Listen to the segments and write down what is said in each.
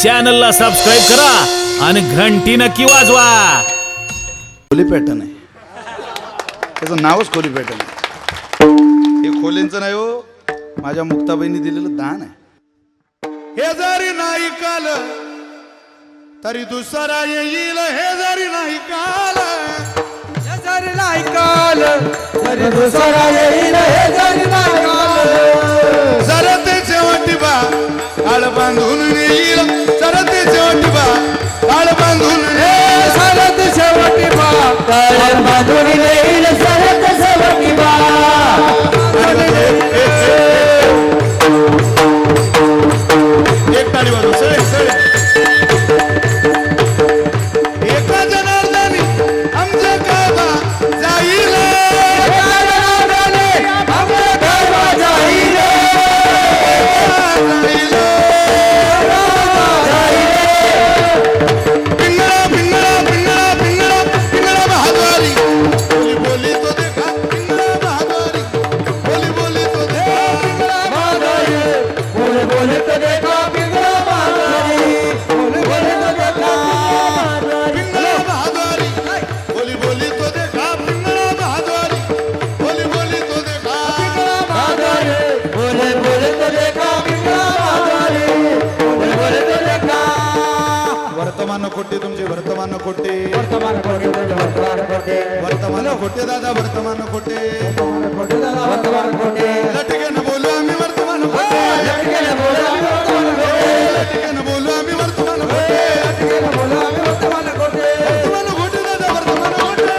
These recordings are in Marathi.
चॅनलला सबस्क्राईब करा आणि घंटी नक्की वाजवा. खोली पॅटर्न आहे, त्याचं नावच खोली पॅटर्न आहे. हे खोलींचं नाही हो, माझ्या मुक्ताबाईंनी दिलेलं दान आहे. हे जरी नाही काल तरी दुसरा येईल, हे जरी नाही काल, हे जरी नाही काल तरी दुसरा येईल, हे जरी नाही काल. सरते शेवटी बा काळ बांधून येईल, सरते शेवटी बा काळ बांधून सरत शेवटी बा काळ बांधून येईल, सरत शेवटी बा. एक टाळी वाजव सळे सळे. एका जनार्दनी आमच्या गावा जाईल, एका जनार्दनी आमच्या गावा जाईल, पिंगळा पिंगळा पिंगळा पिंगळा पिंगळा बहाद्वारी, बोली बोली तो देखा पिंगळा बहाद्वारी, बोली बोली तो देखा पिंगळा बहादुरी. बोले बोले तो देखा पिंगळा बहादुरी, बोले बोले तो देखा बहादुरी. पिंगळा बहाद्वारी, बोली बोली तो देखा पिंगळा बहाद्वारी, बोली बोली तो देखा बहादुरी. बोले बोले तो देखा पिंगळा बहादुरी, बोले बोले तो देखा. वर्तमान खोटे तुमचे वर्तमान खोटे, वर्तमान खोटे वर्तमान खोटे, वर्तमान खोटे दादा वर्तमान खोटे, खोटे दादा वर्तमान खोटे. लटकेनं बोलू आम्ही वर्तमान खोटे, लटकेने बोला आम्ही वर्तमान खोटे, लटकेनं बोलू आम्ही वर्तमान खोटे, लटकेने बोला आम्ही वर्तमान खोटे. वर्तमान खोटे दादा वर्तमान खोटे,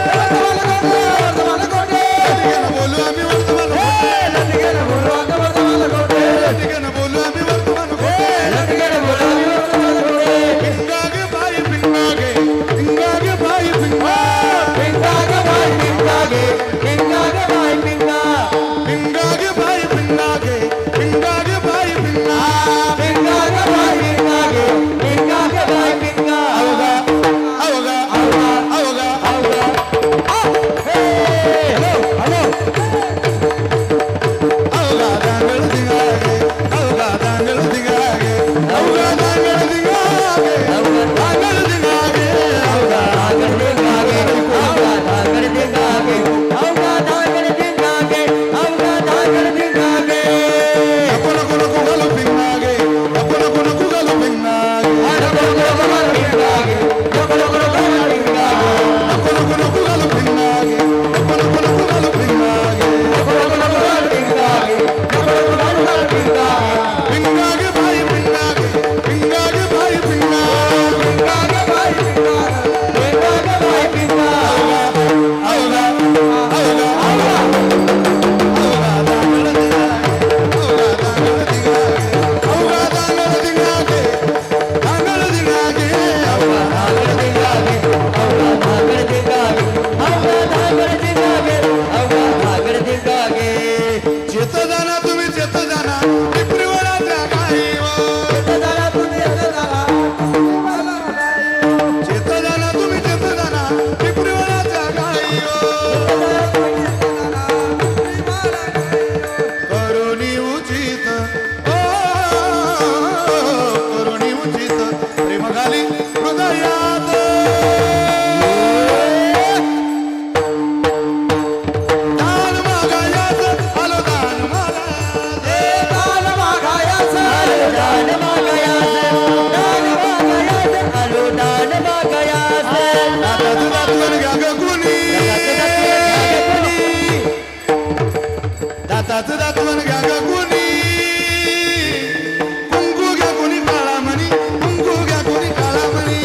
वर्तमान खोटे, लटकेनं बोलू आम्ही वर्तमान खोटे, लटकेने बोला आम्ही वर्तमान खोटे, लटकेनं बोलू आम्ही वर्तमान खोटे. लटकेने बोला आम्ही वर्तमान खोटे. पिंगागे बाई पिंगागे, पिंगागे बाई पिंगा, पिंगा ग बाई पिंगा गे, पिंगा ग बाई पिंगा. पिंगागे बाई पिंगागे, पिंगागे बाई पिंगा. पिंगा ग बाई पिंगा गे, पिंगा ग बाई पिंगा. अवगा अवगा अवगा आवगा. हे हॅलो हॅलो. अवगा दांगळ दिगागे, अवगा दांगळ दिगागे, अवगा दांगळ दिगागे, दांगळ दिगागे. आवगा धागड दिंगागे, आवगा धागड दिंगागे, आवगा धागड दिंगागे, आवगा धागड दिंगागे. नको नको नको घालू पिंगागे, नको नको नको घालू पिंगागे, नको नको नको दिंगागे, नको नको नको दिंगागे, नको नको नको घालू पिंगागे, नको नको नको घालू पिंगागे. नको नको नको दिंगागे, नको नको नको दिंगागे. पिंगागे बाई पिंगागे, पिंगागे बाई पिंगा. पिंगा ग बाई पिंगा, पिंगा ग बाई पिंगा. अवगा अवगा अवगा दांगळ दिगागे, अवगा दांगळ दिगागे, दांगळ दिगागे, अवगा धागड दिंगागे, आवगा धागड दिंगागे, आवगा धागड दिंगागे, आवगा धागड दिंगागे. चेत जाना तुम्ही चेत जाना, पिपरीवळाच्या गाईवर. दादा तुम्ही दादा चेत जाना तुम्ही चेत जाना, पिपरीवळाच्या गाईवर. करुणी उचित ओ, करुणी उचित प्रेम घाली हृदयात. दान मागायाच आलो दान मागायाच. दान मागायाच आलो दान मागायाच, दान मागायाच आलो दान मागायाच. दातात दातून घ्या ग कुणी, दातात दातून घ्या ग कुणी. कुंकू घ्या कुणी काळा मणी, कुंकू घ्या कुणी काळा मणी.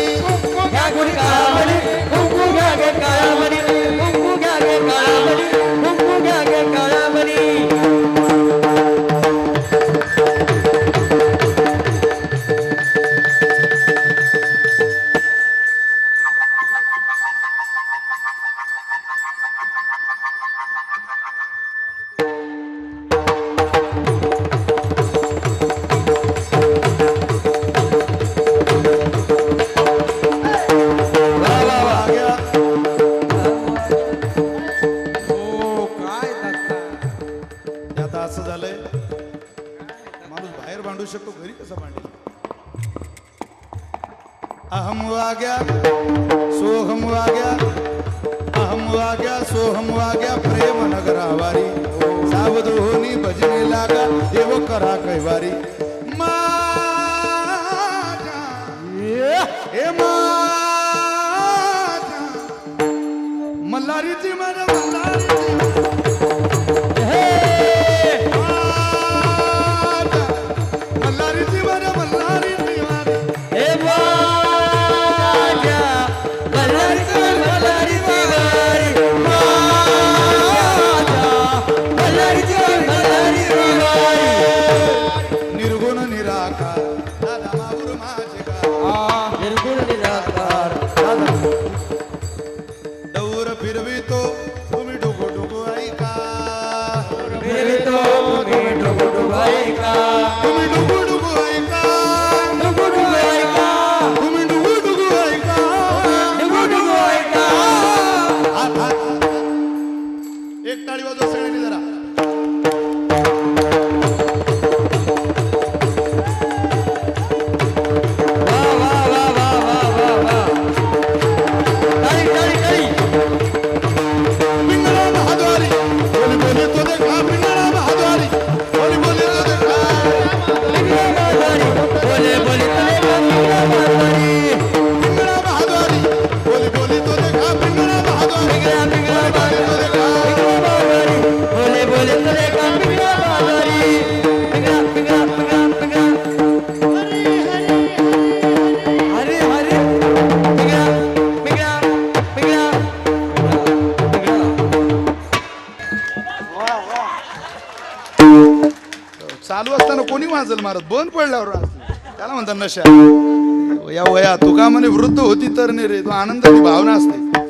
घ्या गुणी काळामणी, कुंकू घ्या गे काळामणी, कुंकू घ्या गे काळामणी, कुंकू घ्या गे काळामणी. अहम वाग्या सोहम वाग्या अहम वाग्या सोहम वाग्या प्रेम नगरावारी सावधोनी भजने लागा देव करा कैवारी माझ्या हे माझ्या मल्हारीची माझ्या मल्हारीची मल्हारीची माझ्या मल्हारीची हे माझ्या मल्हारीची मल्हारीची वारी माझ्या मल्हारीची मल्हारीची वारी निर्गुण निराकार दादा माऊर माझे का निर्गुण निराकार दौर फिरवितो तुम्ही डोको डोको ऐका फिरवितो तुम्ही डुगु डुगु ऐका तुम्ही डुगू डुगू ऐका डुगु डुगु ऐका तुम्ही डुगू डुगू ऐका डुगु डुगु ऐका हात हात एक टाळी वाजवा सगळ्यांनी जरा वा वा वा वा वा वा वा ताली ताली ताली पिंगळा महाद्वारी बोली बोली तो देखा पिंगळा महाद्वारी बोली बोली तो देखा पिंगळा महाद्वारी बोले बोले तले पिंगळा महाद्वारी पिंगळा महाद्वारी बोली बोली तो देखा पिंगळा महाद्वारी पिंगळा पिंगळा बोली तो देखा पिंगळा महाद्वारी बोले बोले तले पिंगळा महाद्वारी पिंगळा पिंगळा पिंगळा पिंगळा हरे हरे पिंगळा पिंगळा पिंगळा पिंगळा चालू असताना कोणी वाजल मारत बंद पडल्यावर वाजल. त्याला म्हणतात नशा या वया तुका म्हणे वृद्ध होती तर नाही रे तो आनंदाची भावना असते